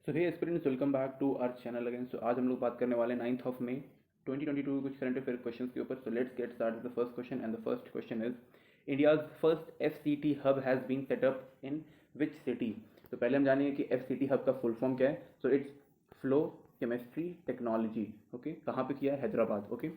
So hey aspirants, welcome back to our channel again. So आज हम लोग बात करने वाले 9th ऑफ मई 2022 कुछ करंट अफेयर क्वेश्चंस के ऊपर। So let's get start with the first question and the first question is India's first FCT hub has been set up in which city. तो पहले हम जानेंगे कि एफसीटी हब का full form क्या है। So it's flow chemistry technology. Okay, कहाँ पे किया है? हैदराबाद। ओके,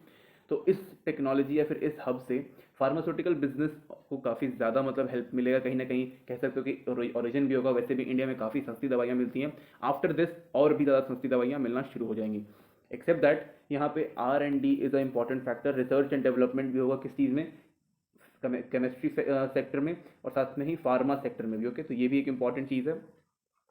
तो इस टेक्नोलॉजी या फिर इस हब से फार्मास्यूटिकल बिजनेस को काफ़ी ज़्यादा मतलब हेल्प मिलेगा। कहीं ना कहीं कह सकते हो कि ओरिजिन भी होगा। वैसे भी इंडिया में काफ़ी सस्ती दवाइयाँ मिलती हैं। आफ्टर दिस और भी ज़्यादा सस्ती दवाइयाँ मिलना शुरू हो जाएंगी। एक्सेप्ट दैट यहाँ पे R&D is a important factor. Research and development भी होगा किस चीज़ में? केमिस्ट्री सेक्टर में और साथ में ही फार्मा सेक्टर में भी। ओके, तो ये भी एक इंपॉर्टेंट चीज़ है।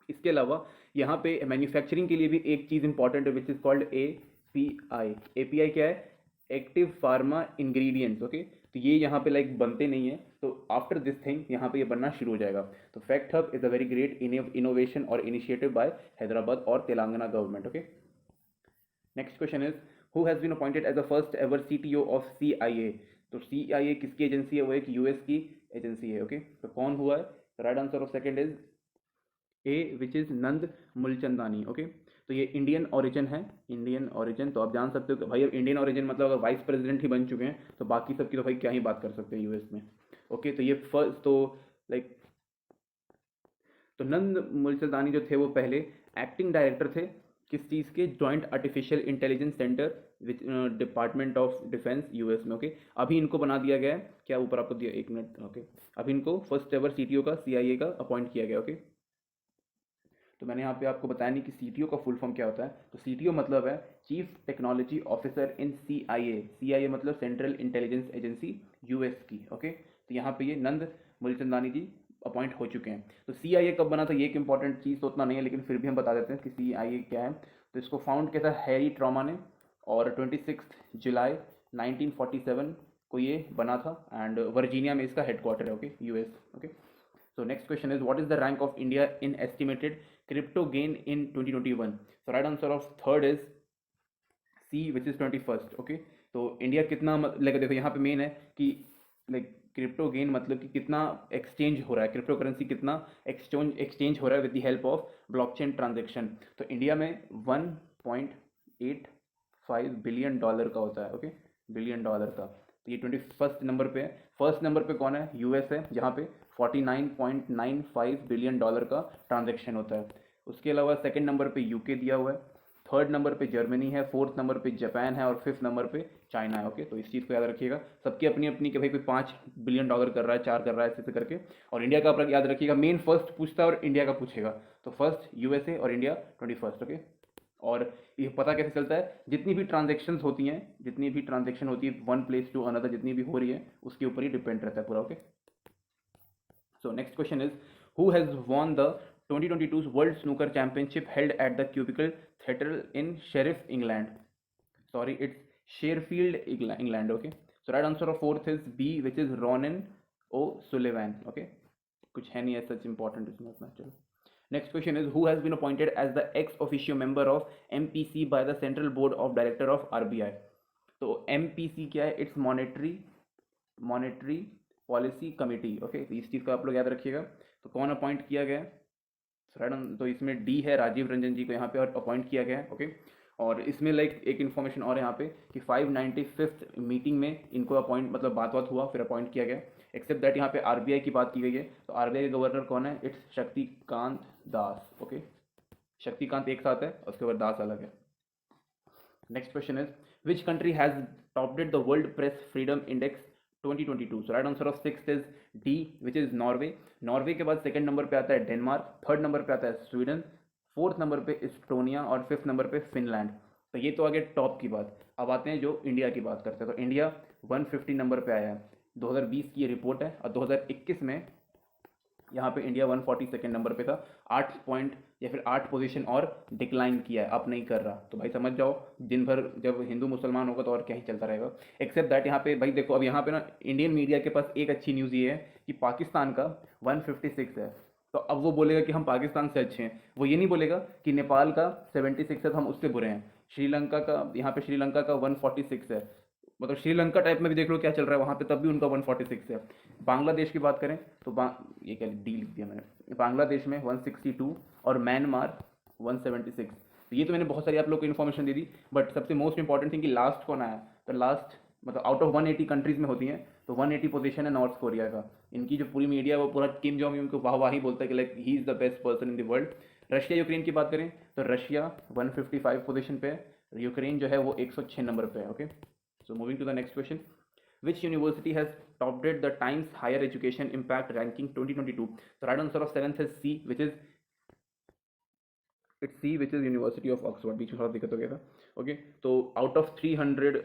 इसके अलावा यहाँ पे मैन्युफैक्चरिंग के लिए भी एक चीज़ इंपॉर्टेंट है which is called API। API क्या है? Active pharma ingredients. ओके, तो ये यहाँ पे लाइक बनते नहीं है, तो आफ्टर दिस थिंग यहाँ पे ये बनना शुरू हो जाएगा। तो fact hub is a very great innovation और इनिशिएटिव बाय हैदराबाद और Telangana government. Okay, next question is who has been appointed as the first ever CTO of CIA। तो CIA किसकी एजेंसी है? वो एक US की एजेंसी है। ओके, तो कौन हुआ है? Right answer of second is a which is Nand Mulchandani. Okay, तो ये इंडियन ओरिजिन है। इंडियन ओरिजिन, तो आप जान सकते हो कि भाई अब इंडियन ओरिजिन मतलब अगर वाइस प्रेसिडेंट ही बन चुके हैं तो बाकी सबकी तो भाई क्या ही बात कर सकते हैं US में। ओके, तो ये फर्स्ट तो लाइक तो नंद मुलचंदानी जो थे वो पहले एक्टिंग डायरेक्टर थे किस चीज़ के? Joint artificial intelligence centre with department of defence US में। ओके, अभी इनको बना दिया गया है। क्या ऊपर आपको दिया? एक मिनट। ओके, अभी इनको फर्स्ट एवर CTO का CIA का अपॉइंट किया गया। ओके, तो मैंने यहाँ पे आपको बताया नहीं कि CTO का फुल फॉर्म क्या होता है। तो CTO मतलब है chief technology officer in CIA। CIA मतलब सेंट्रल इंटेलिजेंस एजेंसी US की। ओके, तो यहाँ पे ये नंद मुलचंदानी जी अपॉइंट हो चुके हैं। तो CIA कब बना था ये एक इंपॉर्टेंट चीज़ तो उतना नहीं है, लेकिन फिर भी हम बता देते हैं कि CIA क्या है। तो इसको फाउंड किया था हैरी ट्रॉमा ने, और 26 जुलाई 1947 को ये बना था, एंड वर्जीनिया में इसका हेडक्वार्टर है। Okay, US। Okay, so next question is what is the rank of India in estimated crypto gain in 2021? So right answer of third is C which is 21st. Okay, तो India कितना like देखो यहाँ पे main है कि like crypto gain मतलब कि कितना एक्सचेंज हो रहा है, क्रिप्टो करेंसी कितना एक्सचेंज हो रहा है with the help of blockchain transaction. तो इंडिया में 1.85 बिलियन डॉलर का होता है। ओके, बिलियन डॉलर का। तो ये 21st नंबर पे है। फर्स्ट नंबर पे कौन है? US है, जहाँ पे 49.95 बिलियन डॉलर का ट्रांजेक्शन होता है। उसके अलावा सेकंड नंबर पे UK दिया हुआ है, थर्ड नंबर पे जर्मनी है, फोर्थ नंबर पे जापान है और फिफ्थ नंबर पे चाइना है। ओके, तो इस चीज़ को याद रखिएगा। सबकी अपनी अपनी कि भाई कोई 5 बिलियन डॉलर कर रहा है, 4 कर रहा है, ऐसे करके। और इंडिया का आप याद रखिएगा, मेन फर्स्ट पूछता है और इंडिया का पूछेगा। तो फर्स्ट USA और इंडिया 21st। ओके, और ये पता कैसे चलता है? जितनी भी ट्रांजेक्शन होती हैं, जितनी भी ट्रांजेक्शन होती है वन प्लेस टू अनदर, जितनी भी हो रही है उसके ऊपर ही डिपेंड रहता है पूरा। Okay, so next question is who has won the 2022 World Snooker Championship held at the Cubicle Theatre in Sheriff, England? Sorry, it's Sherfield, England. Okay, so right answer of fourth is B, which is Ronan O'Sullivan. Okay, कुछ है नहीं ऐसा important इसमें अपना। चलो, next question is who has been appointed as the ex officio member of MPC by the Central Board of Director of RBI? तो MPC क्या है? It's monetary policy committee. Okay, तो इस चीज़ का आप लोग याद रखिएगा। तो कौन अपॉइंट किया गया है? तो इसमें D है, राजीव रंजन जी को यहाँ पे और अपॉइंट किया गया है। ओके, और इसमें लाइक एक इन्फॉर्मेशन और यहाँ पे कि 595th मीटिंग में इनको अपॉइंट मतलब बात हुआ फिर अपॉइंट किया गया। एक्सेप्ट दैट यहाँ पे RBI की बात की गई है। तो RBI के गवर्नर कौन है? इट्स शक्तिकांत दास। ओके, शक्तिकांत एक साथ है, उसके बाद दास अलग है। Next question is which country has topped the world press freedom index 2022? So right answer of sixth is D, which is Norway. Norway के बाद सेकंड नंबर पे आता है डेनमार्क, थर्ड नंबर पे आता है स्वीडन, फोर्थ नंबर पे Estonia और फिफ्थ नंबर पे फिनलैंड। तो ये तो आगे टॉप की बात। अब आते हैं जो इंडिया की बात करते हैं। तो इंडिया 150 नंबर पे आया है। 2020 की ये रिपोर्ट है और 2021 में यहाँ पे इंडिया 142 नंबर पे था। 8 पॉइंट या फिर 8 पोजीशन और डिक्लाइन किया है, अप नहीं कर रहा। तो भाई समझ जाओ, दिन भर जब हिंदू मुसलमान होगा तो और क्या ही चलता रहेगा। एक्सेप्ट दैट यहाँ पे भाई देखो, अब यहाँ पे ना इंडियन मीडिया के पास एक अच्छी न्यूज़ ये है कि पाकिस्तान का 156 है। तो अब वो बोलेगा कि हम पाकिस्तान से अच्छे हैं, वो ये नहीं बोलेगा कि नेपाल का 76 है तो हम उससे बुरे हैं। श्रीलंका का, यहाँ पे श्रीलंका का 146 है। मतलब श्रीलंका टाइप में भी देख लो क्या चल रहा है वहाँ पे, तब भी उनका 146 है। बांग्लादेश की बात करें तो ये क्या डी लिख दिया मैंने, बांग्लादेश में 162 और म्यांमार 176। तो ये तो मैंने बहुत सारी आप लोग को इन्फॉर्मेशन दे दी, बट सबसे मोस्ट इंपॉर्टेंट थिंग कि लास्ट कौन आया, तो लास्ट मतलब आउट ऑफ 180 कंट्रीज़ में होती हैं, तो 180 पोजीशन है नॉर्थ कोरिया का। इनकी जो पूरी मीडिया वो पूरा किम जोंग उनको वाह वाह ही बोलता है कि like he is the best person in the world. Russia Ukraine की बात करें तो रशिया 155 पोजीशन पे है, यूक्रेन जो है वो 106 नंबर पे है। Okay, so moving to the next question, which university has topped the Times Higher Education Impact Ranking 2022? The right answer of seventh is C, which is University of Oxford। बीच में थोड़ा दिक्कत हो गया था। ओके, तो out of 300,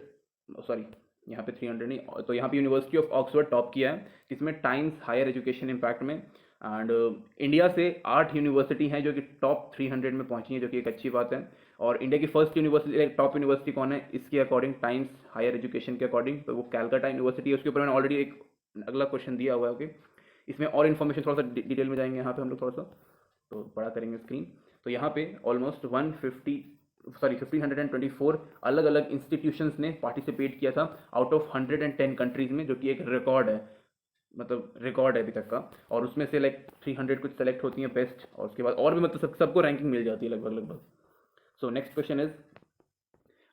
sorry यहाँ पे 300 नहीं, तो यहाँ पे यूनिवर्सिटी ऑफ ऑक्सफोर्ड टॉप किया है इसमें टाइम्स हायर एजुकेशन इम्पैक्ट में। एंड इंडिया से 8 यूनिवर्सिटी हैं जो कि टॉप 300 में पहुंची हैं, जो कि एक अच्छी बात है। और इंडिया की फर्स्ट यूनिवर्सिटी, टॉप यूनिवर्सिटी कौन है इसके अकॉर्डिंग, टाइम्स हायर एजुकेशन के अकॉर्डिंग, तो वो कैलकाटा यूनिवर्सिटी है। उसके ऊपर मैंने ऑलरेडी एक अगला क्वेश्चन दिया हुआ है। ओके, इसमें और इन्फॉर्मेशन थोड़ा सा डिटेल में जाएंगे यहाँ पे हम लोग थोड़ा सा, तो बड़ा करेंगे स्क्रीन। तो यहाँ पे ऑलमोस्ट 1524 अलग अलग इंस्टीट्यूशंस ने पार्टिसिपेट किया था आउट ऑफ 110 कंट्रीज में, जो कि एक रिकॉर्ड है, मतलब रिकॉर्ड है अभी तक का। और उसमें से लाइक 300 कुछ सेलेक्ट होती हैं बेस्ट, और उसके बाद और भी मतलब सबको रैंकिंग मिल जाती है लगभग। सो next question is,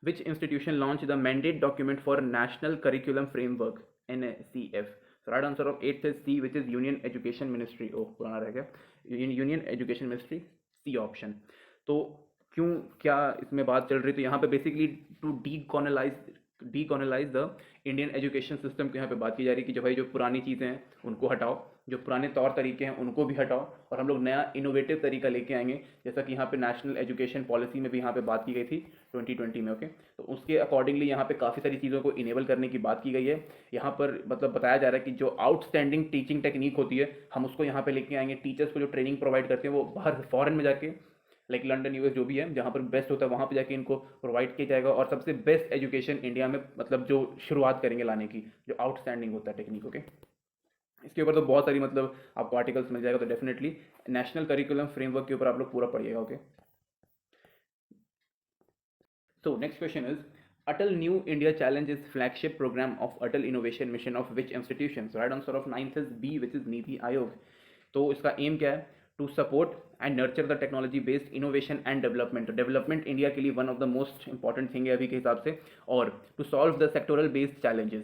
which institution launch the mandate document for national curriculum framework NACF? So right answer of 8th is C, which is Union Education Ministry। ओह पुराना रह गया, union education ministry, C option. तो क्यों क्या इसमें बात चल रही, तो यहाँ पे basically to decolonise the Indian education system की यहाँ पे बात की जा रही है कि जो भाई जो पुरानी चीज़ें हैं उनको हटाओ, जो पुराने तौर तरीके हैं उनको भी हटाओ, और हम लोग नया इनोवेटिव तरीका लेके आएंगे, जैसा कि यहाँ पे नेशनल एजुकेशन पॉलिसी में भी यहाँ पे बात की गई थी 2020 में। ओके, तो उसके अकॉर्डिंगली यहाँ पे काफ़ी सारी चीज़ों को इनेबल करने की बात की गई है। यहाँ पर मतलब बताया जा रहा है कि जो आउटस्टैंडिंग टीचिंग टेक्निक होती है हम उसको यहाँ पे लेके आएंगे। टीचर्स को जो ट्रेनिंग प्रोवाइड करते हैं वो बाहर फॉरेन में जाके, लाइक लंदन US जो भी है जहाँ पर बेस्ट होता है वहाँ पे जाके इनको प्रोवाइड किया जाएगा, और सबसे बेस्ट एजुकेशन इंडिया में मतलब जो शुरुआत करेंगे लाने की, जो आउटस्टैंडिंग होता है टेक्निक। ओके, इसके ऊपर तो बहुत सारी मतलब आपको आर्टिकल्स मिल जाएगा, तो डेफिनेटली नेशनल करिकुलम फ्रेमवर्क के ऊपर आप लोग पूरा पढ़िएगा। Okay, so next question is, Atal new India challenge is flagship programme of Atal innovation mission of which institution? Right answer of 9th is B, which is NITI Aayog. तो इसका एम क्या है, to support and nurture the technology based innovation and development. Development India के लिए one of the most important thing है अभी के हिसाब से। और to solve the sectoral based challenges,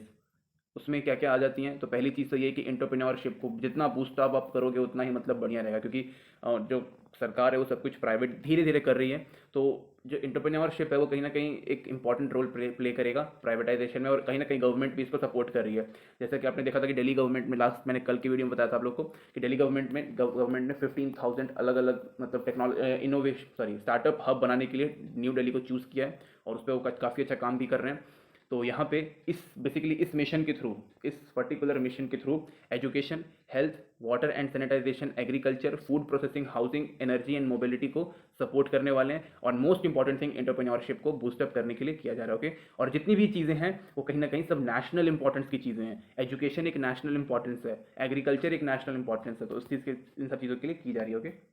उसमें क्या क्या आ जाती हैं, तो पहली चीज़ तो ये है कि एंटरप्रेन्योरशिप को जितना बूस्ट आप करोगे उतना ही मतलब बढ़िया रहेगा, क्योंकि जो सरकार है वो सब कुछ प्राइवेट धीरे धीरे कर रही है। तो जो एंटरप्रेन्योरशिप है वो कहीं ना कहीं एक इंपॉर्टेंट रोल प्ले करेगा प्राइवेटाइजेशन में, और कहीं ना कहीं गवर्नमेंट भी इसको सपोर्ट कर रही है। जैसा कि आपने देखा था कि दिल्ली गवर्नमेंट में, लास्ट मैंने कल की वीडियो में बताया था आप लोग को कि दिल्ली गवर्नमेंट ने 15,000 अलग अलग मतलब स्टार्टअप हब बनाने के लिए न्यू दिल्ली को चूज़ किया है, और उस पर वो काफ़ी अच्छा काम भी कर रहे हैं। तो यहाँ पे बेसिकली इस मिशन के थ्रू, इस पर्टिकुलर मिशन के through education, health, water and sanitization, agriculture, food processing, housing, energy and mobility को सपोर्ट करने वाले हैं, और मोस्ट इंपॉर्टेंट थिंग एंटरप्रेन्योरशिप को बूस्टअप करने के लिए किया जा रहा है। ओके, और जितनी भी चीज़ें हैं वो कहीं ना कहीं सब नेशनल इंपॉर्टेंस की चीज़ें हैं। एजुकेशन एक नेशनल इंपॉर्टेंस है, एग्रीकल्चर एक नेशनल इंपॉर्टेंस है, तो उस चीज़ के इन सब चीज़ों के लिए की जा रही है। Okay,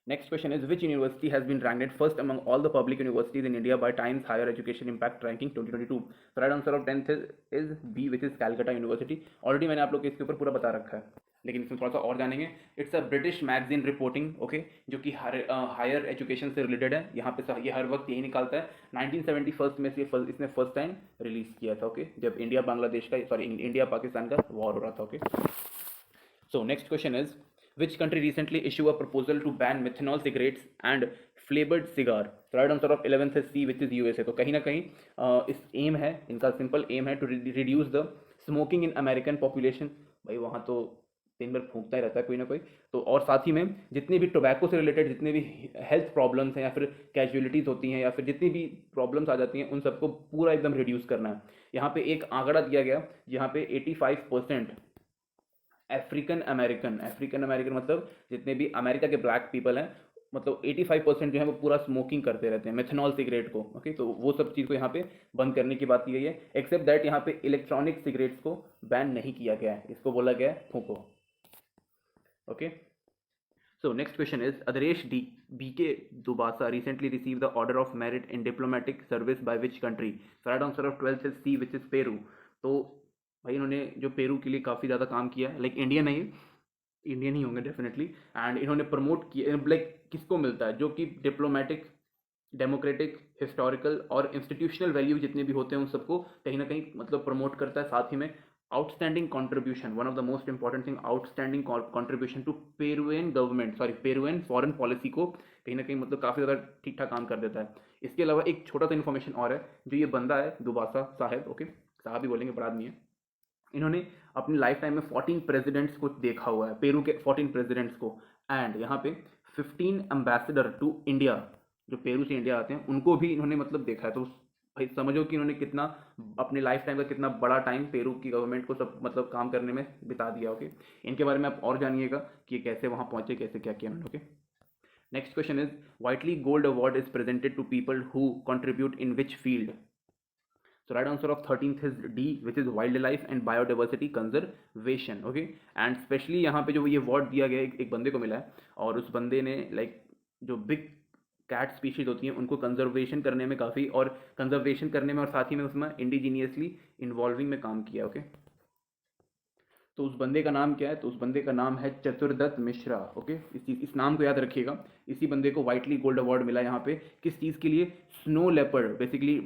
next question is, which university has been ranked first among all the public universities in India by Times Higher Education Impact Ranking 2022? So right answer of 10th is B, which is Calcutta University। Already मैंने आप लोग को इसके ऊपर पूरा बता रखा है, लेकिन इसमें थोड़ा सा और जानेंगे। It's a British magazine reporting, okay, जो कि हायर एजुकेशन से रिलेटेड है। यहाँ पे ये हर वक्त यही निकालता है। 1971 में से इसने फर्स्ट टाइम रिलीज किया था। ओके, जब इंडिया पाकिस्तान का वॉर हो रहा था। Okay, so next question is, which country recently issued a proposal to ban methanol cigarettes and flavored cigar? So right answer of 11th is C, which is USA। तो कहीं ना कहीं इस एम है, इनका सिंपल एम है to reduce the smoking in American population. भाई वहाँ तो दिन भर फूंकता ही रहता है कोई ना कोई, तो और साथ ही में जितने भी टोबैको से रिलेटेड जितने भी हेल्थ प्रॉब्लम्स हैं या फिर कैजुअलिटीज़ होती हैं या फिर जितनी भी प्रॉब्लम्स आ जाती हैं उन सबको पूरा एकदम रिड्यूस करना है। यहाँ पे एक आंकड़ा दिया गया जहाँ पे 85% अफ्रीकन अमेरिकन मतलब जितने भी अमेरिका के ब्लैक पीपल हैं, मतलब 85% जो है वो पूरा स्मोकिंग करते रहते हैं मेथनॉल सिगरेट को। ओके, तो वो सब चीज़ को यहाँ पे बंद करने की बात की गई है, एक्सेप्ट दैट यहाँ पे इलेक्ट्रॉनिक सिगरेट्स को बैन नहीं किया गया है, इसको बोला गया है Foucault. Okay, so next question is, Adresh BK Dubasa recently received the Order of Merit in Diplomatic Service by which country? So right answer of 12th is C, which is Peru। तो भाई इन्होंने जो Peru के लिए काफ़ी ज़्यादा काम किया है, लाइक इंडिया नहीं, इंडियन ही होंगे डेफिनेटली। एंड इन्होंने प्रमोट किया, लाइक किसको मिलता है, जो कि डिप्लोमेटिक, डेमोक्रेटिक, हिस्टोरिकल और इंस्टीट्यूशनल वैल्यू जितने भी होते हैं उन सबको कहीं ना कहीं मतलब प्रमोट करता है। साथ ही में outstanding contribution, one of the most important thing, outstanding contribution to Peruvian government, sorry Peruvian foreign policy को कहीं ना कहीं मतलब काफ़ी ज़्यादा ठीक ठाक काम कर देता है। इसके अलावा एक छोटा सा इन्फॉर्मेशन और है, जो ये बंदा है दुबासा साहेब, ओके साहब ही बोलेंगे, बड़ा आदमी है, इन्होंने अपनी लाइफ टाइम में 14 प्रेसिडेंट्स को देखा हुआ है, पेरू के 14 प्रेसिडेंट्स को। एंड यहाँ पे 15 एम्बेसडर टू इंडिया, जो पेरू से इंडिया आते हैं उनको भी इन्होंने मतलब देखा है। तो भाई समझो कि इन्होंने कितना अपने लाइफ टाइम का कितना बड़ा टाइम पेरू की गवर्नमेंट को सब मतलब काम करने में बिता दिया। ओके, इनके बारे में आप और जानिएगा कि ये कैसे वहाँ पहुँचे, कैसे क्या किया उन्होंने। Okay, next question is Whitley gold award is presented to people who contribute in which field. So right answer of 13th is D, which is wildlife and biodiversity conservation. Okay, and specially यहाँ पे जो ये award दिया गया एक बंदे को मिला है, और उस बंदे ने लाइक जो बिग कैट स्पीशीज होती हैं उनको कंजर्वेशन करने में काफ़ी, और कंजर्वेशन करने में और साथ ही में उसमें इंडिजीनियसली इन्वॉल्विंग में काम किया। ओके, तो उस बंदे का नाम क्या है, तो उस बंदे का नाम है चतुर्दत्त मिश्रा। ओके, इस नाम को याद रखिएगा। इसी बंदे को वाइटली गोल्ड अवार्ड मिला यहाँ पे, किस चीज़ के लिए, snow leopard, basically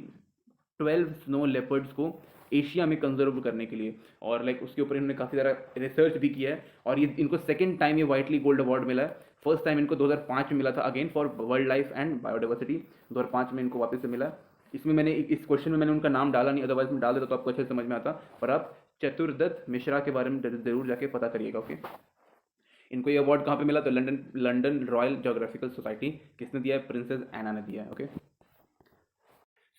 12 snow leopards को एशिया में कंजर्व करने के लिए। और लाइक उसके ऊपर इन्होंने काफ़ी ज़्यादा रिसर्च भी किया है, और ये इनको सेकंड टाइम ये वाइटली गोल्ड अवार्ड मिला है। फर्स्ट टाइम इनको 2005 में मिला था, again for wild life and biodiversity, 2005 में इनको वापस से मिला। इसमें मैंने इस क्वेश्चन में मैंने उनका नाम डाला नहीं, अदरवाइज मैं डाल देता तो आपको अच्छे से समझ में आता। पर आप चतुर्दत्त मिश्रा के बारे में जरूर जाके पता करिएगा। ओके, इनको ये अवार्ड कहाँ पे मिला, तो लंदन रॉयल जोग्राफिकल सोसाइटी, किसने दिया है, प्रिंसेस एना ने दिया है। Okay,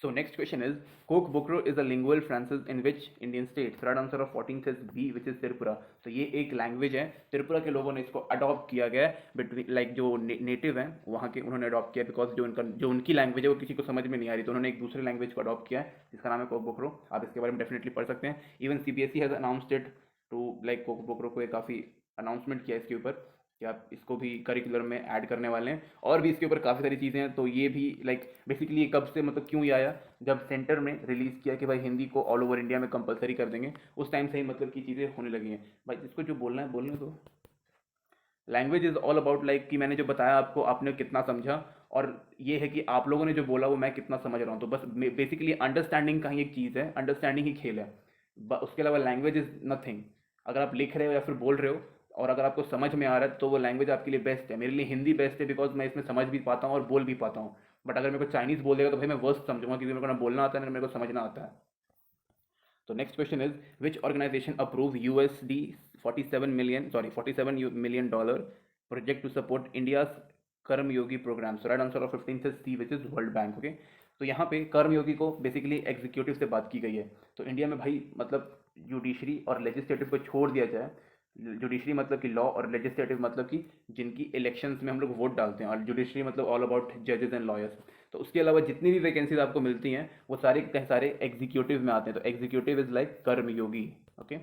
so next question is Kokbokro is a lingual phrases in which Indian state? Third answer of 14th is B, which is Tripura. तो ये एक लैंग्वेज है, त्रिपुरा के लोगों ने इसको अडॉप्ट किया गया है, बिटवीन लाइक जो नेटिव हैं वहाँ के उन्होंने अडॉप्ट किया, बिकॉज जो उनकी लैंग्वेज है वो किसी को समझ में नहीं आ रही, तो उन्होंने एक दूसरे लैंग्वेज को अडॉप्ट किया है जिसका नाम है कोकबोक्रो। आप इसके बारे में डेफिनेटली पढ़ सकते हैं। Even CBSE has announced it to like Kokborok को, काफ़ी अनाउंसमेंट किया इसके ऊपर कि आप इसको भी करिकुलर में ऐड करने वाले हैं, और भी इसके ऊपर काफ़ी सारी चीज़ें हैं। तो ये भी लाइक बेसिकली ये कब से मतलब क्यों ये आया, जब सेंटर में रिलीज़ किया कि भाई हिंदी को ऑल ओवर इंडिया में कंपलसरी कर देंगे, उस टाइम से ही मतलब की चीज़ें होने लगी हैं। भाई जिसको जो बोलना है बोलने दो। Language is all about like कि मैंने जो बताया आपको आपने कितना समझा, और ये है कि आप लोगों ने जो बोला वो मैं कितना समझ रहा हूँ। तो बस बेसिकली अंडरस्टैंडिंग का ही एक चीज़ है, अंडरस्टैंडिंग ही खेल है, उसके अलावा लैंग्वेज इज़ नथिंग। अगर आप लिख रहे हो या फिर बोल रहे हो और अगर आपको समझ में आ रहा है तो वो लैंग्वेज आपके लिए बेस्ट है। मेरे लिए हिंदी बेस्ट है बिकॉज मैं इसमें समझ भी पाता हूँ और बोल भी पाता हूँ। बट अगर मेरे को चाइनीज़ बोल देगा तो भाई मैं वर्स्ट समझूंगा, क्योंकि मेरे को ना बोलना आता है ना मेरे को समझना आता है। तो next question is which organisation approve $47 million project to support India's Karmayogi programme. So right answer of 15th is C, which is World Bank. Okay, तो यहाँ पे कर्मयोगी को बेसिकली एग्जीक्यूटिव से बात की गई है। तो इंडिया में भाई मतलब जुडिशरी और लेजिस्लेटिव को छोड़ दिया जाए। जुडिशरी मतलब कि लॉ, और लेजिस्लेटिव मतलब कि जिनकी इलेक्शंस में हम लोग वोट डालते हैं, और जुडिशरी मतलब ऑल अबाउट जजेस एंड लॉयर्स। तो उसके अलावा जितनी भी वैकेंसीज आपको मिलती हैं वो सारे एग्जीक्यूटिव में आते हैं। तो executive is like Karmayogi. Okay,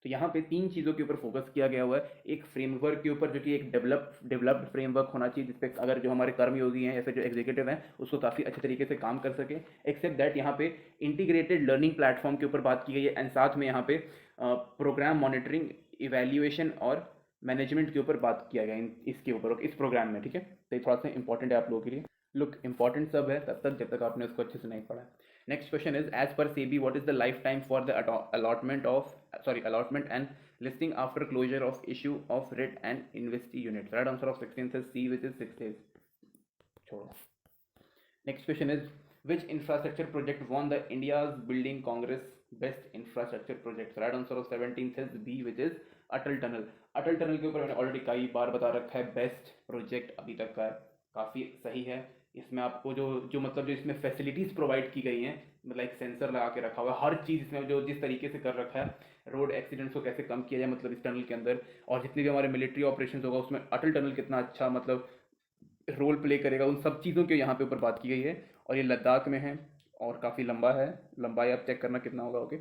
तो यहाँ पे तीन चीज़ों के ऊपर फोकस किया गया हुआ है। एक फ्रेमवर्क के ऊपर जो कि एक डेवलप्ड फ्रेमवर्क होना चाहिए, जिसपे अगर जो हमारे कर्मयोगी हैं या फिर जो एग्जीक्यूटिव हैं उसको काफ़ी अच्छे तरीके से काम कर सके। एक्सेप्ट दैट यहाँ पे इंटीग्रेटेड लर्निंग प्लेटफॉर्म के ऊपर बात की गई है, एंड साथ में यहाँ पे प्रोग्राम मॉनिटरिंग, इवेल्युएशन और मैनेजमेंट के ऊपर बात किया गया इसके ऊपर इस प्रोग्राम में। ठीक है, तो ये थोड़ा सा इंपॉर्टेंट है आप लोगों के लिए। लुक, इंपॉर्टेंट सब है तब तक जब तक आपने उसको अच्छे से नहीं पढ़ा। Next question is as per SEBI what is the life time for the allotment and listing after closure of issue of REIT and InvIT unit. Right answer of 16th is C, which is 6 days। छोड़ो। Next question is which infrastructure project won the India's Building Congress best infrastructure project. Right answer of 17th is B, which is Atal tunnel. Atal tunnel के ऊपर मैंने already कई बार बता रखा है, best project अभी तक का है, काफ़ी सही है। इसमें आपको जो मतलब जो इसमें फैसिलिटीज़ प्रोवाइड की गई हैं, मतलब एक सेंसर लगा के रखा हुआ है, हर चीज़ इसमें जो जिस तरीके से कर रखा है, रोड एक्सीडेंट्स को कैसे कम किया जाए मतलब इस टनल के अंदर, और जितने भी हमारे मिलिट्री ऑपरेशंस होगा उसमें अटल टनल कितना अच्छा मतलब रोल प्ले करेगा, उन सब चीज़ों के यहाँ पे ऊपर बात की गई है। और ये लद्दाख में है और काफ़ी लंबा है, लंबाई आप चेक करना कितना होगा। ओके,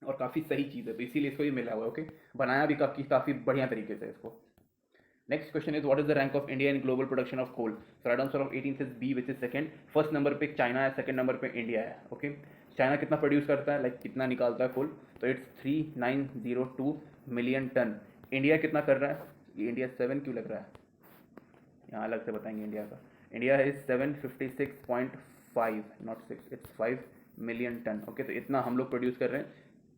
और काफ़ी सही चीज़ है, तो इसीलिए इसको ये मिला हुआ है। ओके, बनाया भी काफ़ी बढ़िया तरीके से इसको। Next question is what is the rank of India in global production of coal. So right answer of 18th is B, which is second. First number पे चाइना है, सेकंड नंबर पे इंडिया है। ओके, चाइना कितना produce करता है, like कितना निकालता है कोल, तो इट्स 3902 मिलियन टन। इंडिया कितना कर रहा है, ये इंडिया 7 क्यों लग रहा है, यहाँ अलग से बताएंगे इंडिया का। इंडिया है 756.5, not 6, it's 5 million ton. Okay, तो इतना हम लोग प्रोड्यूस कर रहे हैं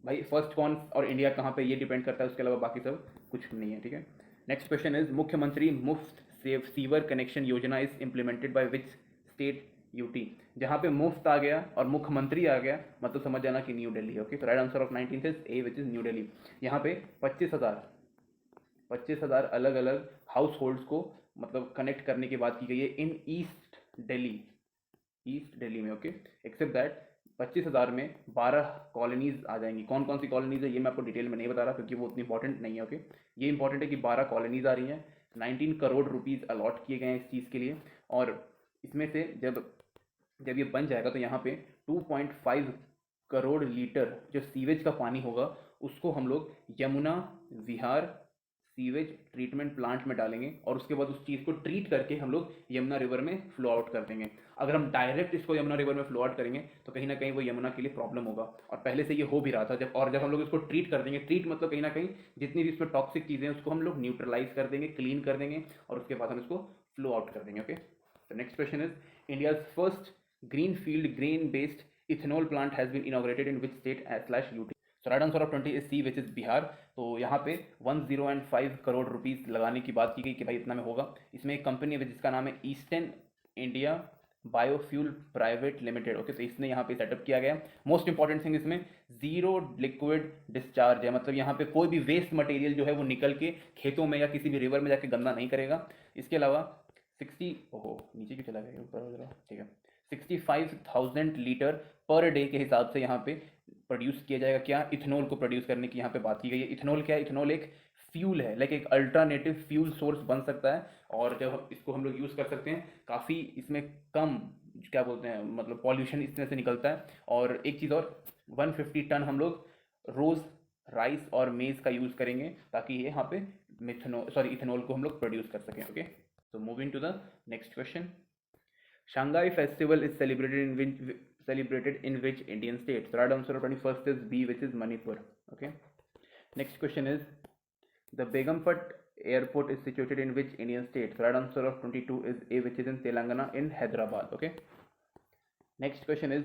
भाई। फर्स्ट कौन और इंडिया कहाँ पे, ये डिपेंड करता है, उसके अलावा बाकी सब कुछ नहीं है, ठीक है। नेक्स्ट क्वेश्चन इज मुख्यमंत्री मुफ्त सीवर कनेक्शन योजना is implemented by which state, UT. जहाँ पे मुफ्त आ गया और मुख्यमंत्री आ गया, मतलब समझ जाना कि न्यू दिल्ली। ओके, तो right answer of 19th is a which is new Delhi. यहाँ पे 25,000 अलग अलग हाउस होल्ड्स को मतलब कनेक्ट करने की बात की गई है इन ईस्ट दिल्ली में। ओके, एक्सेप्ट दैट 25,000 में 12 कॉलोनीज आ जाएंगी। कौन कौन सी कॉलोनीज है ये मैं आपको डिटेल में नहीं बता रहा क्योंकि वो उतनी इंपॉर्टेंट नहीं है। ओके, ये इंपॉर्टेंट है कि 12 कॉलोनीज आ रही हैं, 19 करोड़ रुपीज़ अलॉट किए गए हैं इस चीज़ के लिए। और इसमें से जब ये बन जाएगा तो यहाँ पे 2.5 करोड़ लीटर जो सीवेज का पानी होगा उसको हम लोग यमुना विहार सीवेज ट्रीटमेंट प्लांट में डालेंगे और उसके बाद उस चीज़ को ट्रीट करके हम लोग यमुना रिवर में फ्लो आउट कर देंगे। अगर हम डायरेक्ट इसको यमुना रिवर में फ्लो आउट करेंगे तो कहीं ना कहीं वो यमुना के लिए प्रॉब्लम होगा, और पहले से ये हो भी रहा था। जब हम लोग इसको ट्रीट कर देंगे, ट्रीट मतलब कहीं ना कहीं जितनी भी इसमें टॉक्सिक चीज़ें हैं उसको हम लोग न्यूट्रलाइज कर देंगे, क्लीन कर देंगे और उसके बाद हम इसको फ्लो आउट कर देंगे। Okay, the next question is India's first green field grain based ethanol plant has been inaugurated in which state / UT. So right answer of 20 is C which is Bihar. तो यहाँ पे 105 करोड़ रुपीज़ लगाने की बात की गई कि भाई इतना में होगा। इसमें एक कंपनी है जिसका नाम है eastern India biofuel private limited. Okay, तो इसने यहाँ पे सेटअप किया गया। मोस्ट इंपॉर्टेंट थिंग इसमें जीरो लिक्विड डिस्चार्ज है, मतलब यहाँ पे कोई भी वेस्ट मटेरियल जो है वो निकल के खेतों में या किसी भी रिवर में जाके गंदा नहीं करेगा। इसके अलावा 60 ओहो नीचे क्यों चला गया ऊपर, ठीक है, 65,000 लीटर पर डे के हिसाब से यहाँ पे प्रोड्यूस किया जाएगा। क्या, इथेनॉल को प्रोड्यूस करने की यहाँ पे बात की गई है। इथेनॉल क्या है, इथेनॉल एक फ्यूल है, लाइक एक अल्टरनेटिव फ्यूल सोर्स बन सकता है और जब इसको हम लोग यूज़ कर सकते हैं काफ़ी इसमें कम क्या बोलते हैं मतलब पॉल्यूशन इसमें से निकलता है। और एक चीज़ और 150 टन हम लोग रोज़ राइस और मेज़ का यूज़ करेंगे ताकि ये यहाँ पे इथेनॉल को हम लोग प्रोड्यूस कर सकें। Okay, so moving to the next question. Shanghai Festival is celebrated in which Indian state? So right answer of 21st is B, which is Manipur. Okay. Next question is the Begumpet airport is situated in which Indian state? So right answer of 22 is A, which is in Telangana in Hyderabad. Okay. Next question is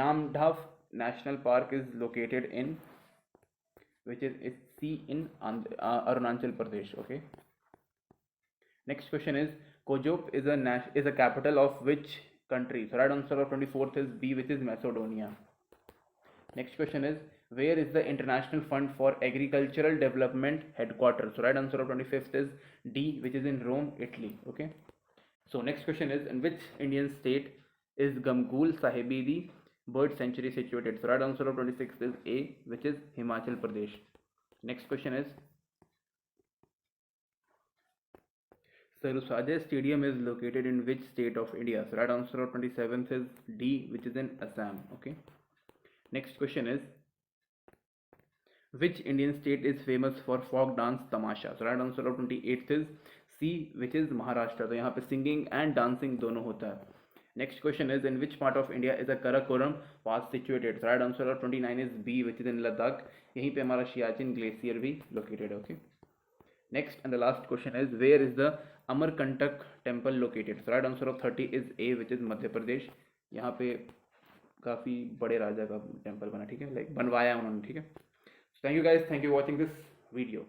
Namdhaf National Park is located in which is C in Arunachal Pradesh. Okay. Next question is Kojop is a capital of which country? So right answer of 24th is B, which is Macedonia. Next question is where is the International Fund for Agricultural Development headquarters? So right answer of 25th is D, which is in Rome, Italy. Okay. So next question is in which Indian state is Gamgul Sahibidi bird sanctuary situated? So right answer of 26th is A, which is Himachal Pradesh. Next question is Sarusajay Stadium is located in which state of India? So right answer of 27th is D, which is in Assam. Okay. Next question is which Indian state is famous for folk dance tamasha? So right answer of 28th is C, which is Maharashtra. तो यहाँ पे singing and dancing दोनों होता है. Next question is in which part of India is a Karakoram pass situated? So right answer of 29 is B, which is in Ladakh. यहीं पे हमारा Siachen glacier भी located. Okay. Next and the last question is where is the Amarkantak temple located? So right answer of 30 is A, which is Madhya Pradesh. यहाँ पे काफ़ी बड़े राजा का temple बना, ठीक है, लाइक बनवाया उन्होंने, ठीक है। Thank you guys, thank you watching this video.